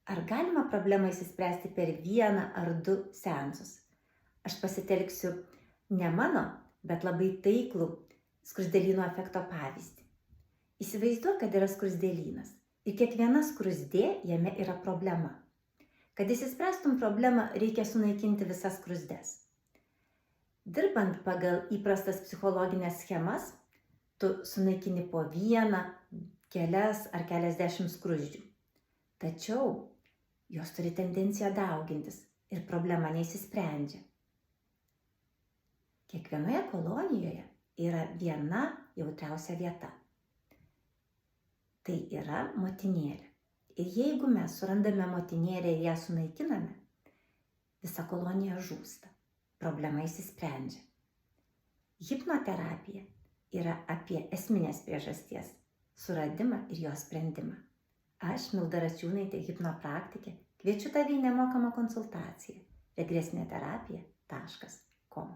Ar galima problemą išspręsti per vieną ar du seansus? Aš pasitelksiu ne mano, bet labai taiklų skruzdėlyno efekto pavyzdį. Įsivaizduok, kad yra skruzdėlynas ir kiekviena skruzdė jame yra problema. Kad išspręstum problemą, reikia sunaikinti visas skruzdes. Dirbant pagal įprastas psichologinės schemas, tu sunaikini po vieną, kelias ar keliasdešimt skruzdžių. Tačiau jos turi tendenciją daugintis ir problema neišsisprendžia. Kiekvienoje kolonijoje yra viena jautriausia vieta. Tai yra motinėlė. Ir jeigu mes surandame motinėlę ir ją sunaikiname, visa kolonija žūsta. Problema išsisprendžia. Hipnoterapija yra apie esminės priežasties suradimą ir jos sprendimą. Aš, Milda Račiūnaitė, hipnopraktikė, kviečiu tave į nemokamą konsultaciją regresinėterapija.com.